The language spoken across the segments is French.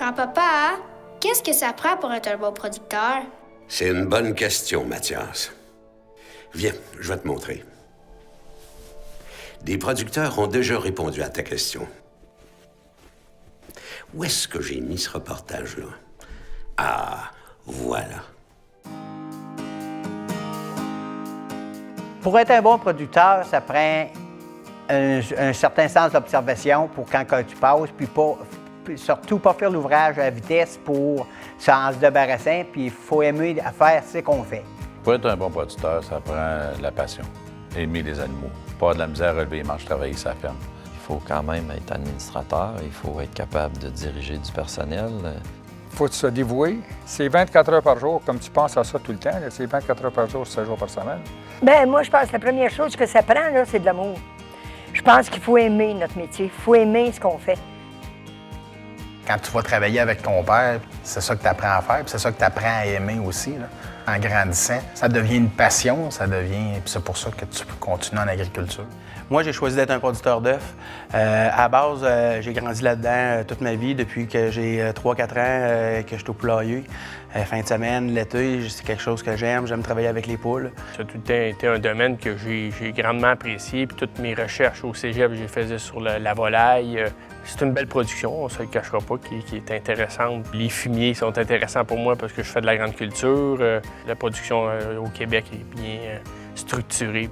Grand-papa, qu'est-ce que ça prend pour être un bon producteur? C'est une bonne question, Mathias. Viens, je vais te montrer. Des producteurs ont déjà répondu à ta question. Où est-ce que j'ai mis ce reportage-là? Ah, voilà. Pour être un bon producteur, ça prend un certain sens d'observation pour quand tu passes, puis surtout pas faire l'ouvrage à vitesse pour s'en se débarrasser, puis il faut aimer faire ce qu'on fait. Pour être un bon producteur, ça prend la passion, aimer les animaux, pas avoir de la misère à relever les manches, travailler sa ferme. Il faut quand même être administrateur, il faut être capable de diriger du personnel. Il faut se dévouer. C'est 24 heures par jour, comme tu penses à ça tout le temps. C'est 24 heures par jour, 7 jours par semaine. Bien, moi, je pense que la première chose que ça prend, là, c'est de l'amour. Je pense qu'il faut aimer notre métier. Il faut aimer ce qu'on fait. Quand tu vas travailler avec ton père, c'est ça que tu apprends à faire, puis c'est ça que tu apprends à aimer aussi. Là. En grandissant, ça devient une passion, puis c'est pour ça que tu peux continuer en agriculture. Moi, j'ai choisi d'être un producteur d'œufs. À base, j'ai grandi là-dedans toute ma vie, depuis que j'ai 3-4 ans que je suis au poulailler. Fin de semaine, l'été, c'est quelque chose que j'aime. J'aime travailler avec les poules. Ça a tout le temps été un domaine que j'ai grandement apprécié. Puis toutes mes recherches au cégep, j'ai fait sur la volaille. C'est une belle production, on ne se le cachera pas, qui est intéressante. Les fumiers sont intéressants pour moi parce que je fais de la grande culture. La production au Québec est bien structurée.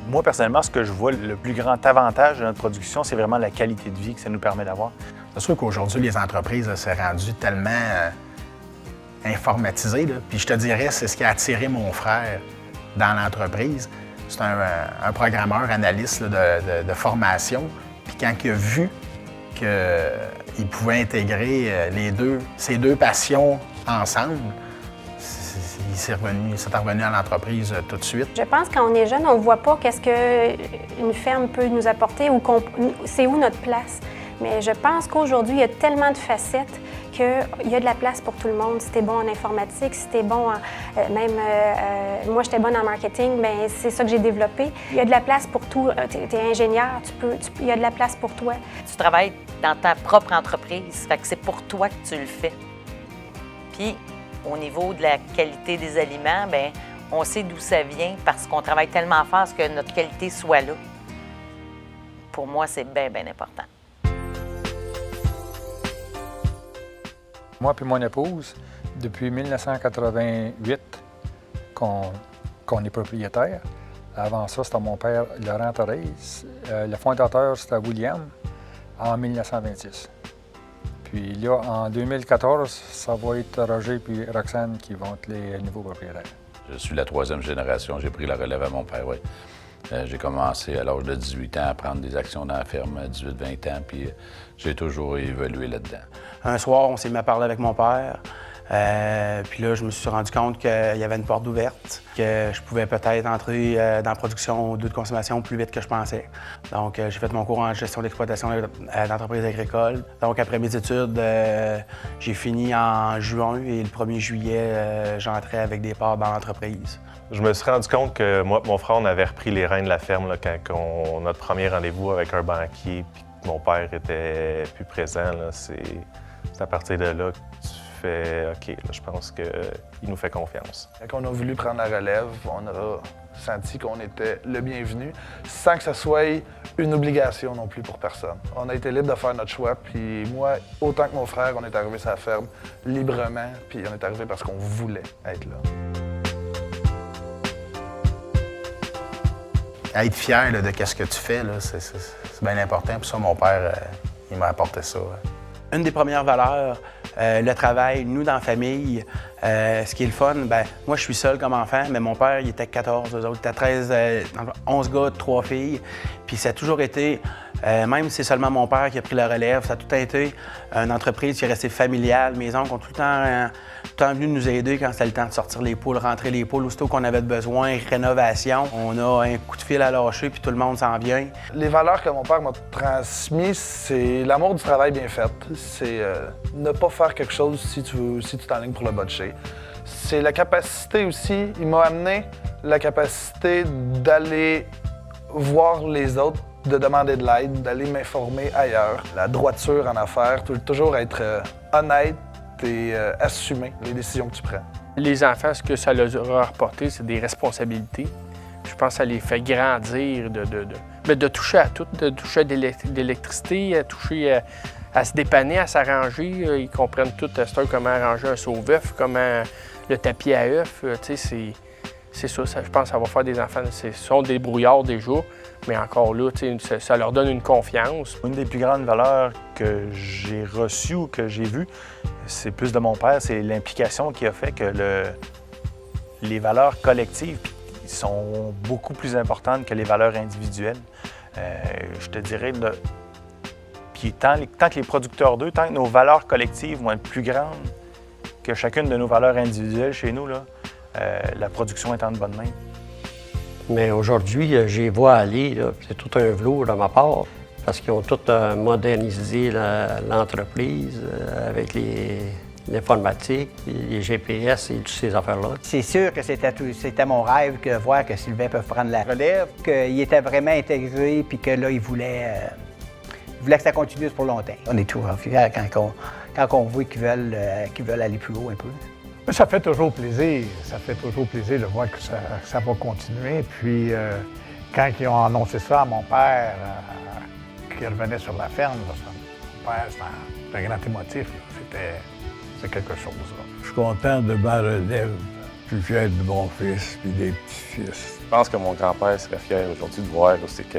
Moi, personnellement, ce que je vois, le plus grand avantage de notre production, c'est vraiment la qualité de vie que ça nous permet d'avoir. C'est sûr qu'aujourd'hui, les entreprises, c'est rendu tellement informatisé. Là. Puis je te dirais, c'est ce qui a attiré mon frère dans l'entreprise. C'est un programmeur analyste là, de formation. Puis quand il a vu qu'il pouvait intégrer ces deux passions ensemble, il s'est revenu à l'entreprise tout de suite. Je pense que quand on est jeune, on ne voit pas qu'est-ce qu'une ferme peut nous apporter ou c'est où notre place. Mais je pense qu'aujourd'hui, il y a tellement de facettes qu'il y a de la place pour tout le monde. Si tu es bon en informatique, si tu es bon moi, j'étais bonne en marketing, bien, c'est ça que j'ai développé. Il y a de la place pour tout. Tu es ingénieur, il y a de la place pour toi. Tu travailles dans ta propre entreprise, fait que c'est pour toi que tu le fais. Puis, au niveau de la qualité des aliments, bien, on sait d'où ça vient parce qu'on travaille tellement fort que notre qualité soit là. Pour moi, c'est bien, bien important. Moi et mon épouse, depuis 1988 qu'on est propriétaire. Avant ça, c'était mon père, Laurent Thérèse. Le fondateur, c'était William, en 1926. Puis là, en 2014, ça va être Roger et Roxane qui vont être les nouveaux propriétaires. Je suis la 3e génération, j'ai pris la relève à mon père, oui. J'ai commencé à l'âge de 18 ans à prendre des actions dans la ferme, 18-20 ans, puis j'ai toujours évolué là-dedans. Un soir, on s'est mis à parler avec mon père. Puis là, je me suis rendu compte qu'il y avait une porte ouverte, que je pouvais peut-être entrer dans la production d'eau de consommation plus vite que je pensais. Donc, j'ai fait mon cours en gestion d'exploitation d'entreprises agricoles. Donc, après mes études, j'ai fini en juin et le 1er juillet, j'entrais avec des parts dans l'entreprise. Je me suis rendu compte que moi et mon frère, on avait repris les rênes de la ferme là, quand notre premier rendez-vous avec un banquier puis que mon père était plus présent. C'est à partir de là que tu fais « OK, là, je pense qu'il nous fait confiance ». Quand on a voulu prendre la relève, on a senti qu'on était le bienvenu sans que ce soit une obligation non plus pour personne. On a été libre de faire notre choix, puis moi, autant que mon frère, on est arrivé sur la ferme librement, puis on est arrivé parce qu'on voulait être là. Être fier là, de ce que tu fais, c'est bien important. Puis ça, mon père, il m'a apporté ça. Une des premières valeurs, le travail, nous dans la famille, ce qui est le fun, bien, moi je suis seul comme enfant, mais mon père, il était 14, eux autres, il était 13, 11 gars, 3 filles. Puis ça a toujours été, même si c'est seulement mon père qui a pris la relève, ça a tout le temps été une entreprise qui est restée familiale. Mes oncles ont tout le temps venu nous aider quand c'était le temps de sortir les poules, rentrer les poules, aussitôt qu'on avait besoin, rénovation. On a un coup de fil à lâcher, puis tout le monde s'en vient. Les valeurs que mon père m'a transmises, c'est l'amour du travail bien fait. C'est ne pas faire quelque chose si tu t'enlignes pour le botcher. C'est la capacité aussi, il m'a amené la capacité d'aller voir les autres de demander de l'aide, d'aller m'informer ailleurs. La droiture en affaires, toujours être honnête et assumer les décisions que tu prends. Les enfants, ce que ça leur a apporté, c'est des responsabilités. Je pense que ça les fait grandir de toucher à tout, de toucher à de l'électricité, à toucher à se dépanner, à s'arranger. Ils comprennent tout à cette heure comment arranger un sauve-œuf, comment le tapis à œufs. C'est ça, je pense que ça va faire des enfants. Ce sont des brouillards déjà, mais encore là, ça leur donne une confiance. Une des plus grandes valeurs que j'ai reçues ou que j'ai vues, c'est plus de mon père, c'est l'implication qui a fait que les valeurs collectives sont beaucoup plus importantes que les valeurs individuelles. Je te dirais, puis tant que les producteurs d'œufs, tant que nos valeurs collectives vont être plus grandes que chacune de nos valeurs individuelles chez nous, là, la production est en de bonnes mains. Mais aujourd'hui, j'y vois aller, c'est tout un velours de ma part, parce qu'ils ont tout modernisé l'entreprise avec l'informatique, les GPS et toutes ces affaires-là. C'est sûr que c'était mon rêve de voir que Sylvain peut prendre la relève, qu'il était vraiment intégré, puis que là, il voulait que ça continue pour longtemps. On est toujours fiers quand on voit qu'ils veulent aller plus haut un peu. Ça fait toujours plaisir. Ça fait toujours plaisir de voir que ça va continuer. Puis, quand ils ont annoncé ça à mon père, qu'il revenait sur la ferme, mon père, c'était un grand émotif. C'était quelque chose. Là. Je suis content de ma relève. Je suis fier de mon fils et des petits-fils. Je pense que mon grand-père serait fier aujourd'hui de voir aussi que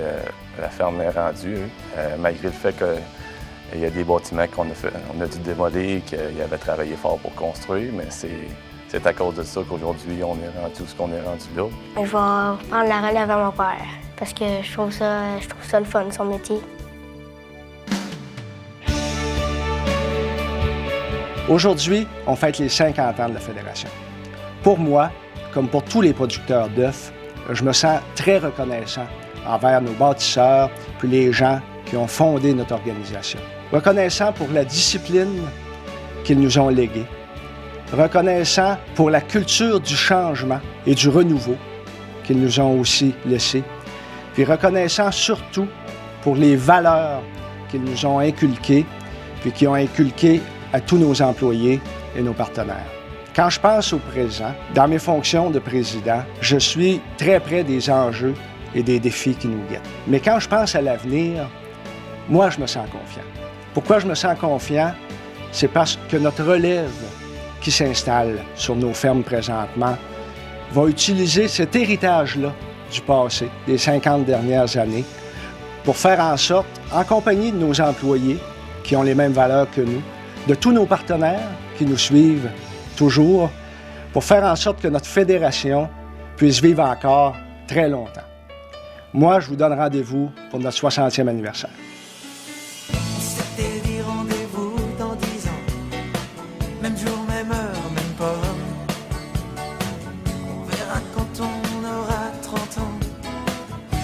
la ferme est rendue, malgré le fait qu'il y a des bâtiments qu'on a dû démolir, qu'il avait travaillé fort pour construire, mais c'est à cause de ça qu'aujourd'hui, on est rendu où ce qu'on est rendu là. Je vais prendre la relève à mon père parce que je trouve ça le fun, son métier. Aujourd'hui, on fête les 50 ans de la Fédération. Pour moi, comme pour tous les producteurs d'œufs, je me sens très reconnaissant envers nos bâtisseurs puis les gens qui ont fondé notre organisation. Reconnaissant pour la discipline qu'ils nous ont léguée. Reconnaissant pour la culture du changement et du renouveau qu'ils nous ont aussi laissée. Puis reconnaissant surtout pour les valeurs qu'ils nous ont inculquées puis qui ont inculquées à tous nos employés et nos partenaires. Quand je pense au présent, dans mes fonctions de président, je suis très près des enjeux et des défis qui nous guettent. Mais quand je pense à l'avenir, moi, je me sens confiant. Pourquoi je me sens confiant? C'est parce que notre relève qui s'installe sur nos fermes présentement va utiliser cet héritage-là du passé, des 50 dernières années, pour faire en sorte, en compagnie de nos employés qui ont les mêmes valeurs que nous, de tous nos partenaires qui nous suivent toujours, pour faire en sorte que notre fédération puisse vivre encore très longtemps. Moi, je vous donne rendez-vous pour notre 60e anniversaire. C'était dit rendez-vous dans 10 ans, même jour, même heure, même pomme. On verra quand on aura 30 ans,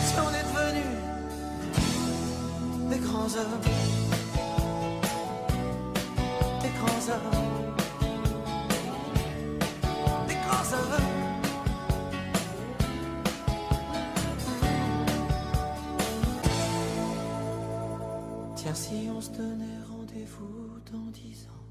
si on est devenus des grands hommes. Des grands hommes. Des grands hommes. Tiens, si on se donnait rendez-vous dans 10 ans.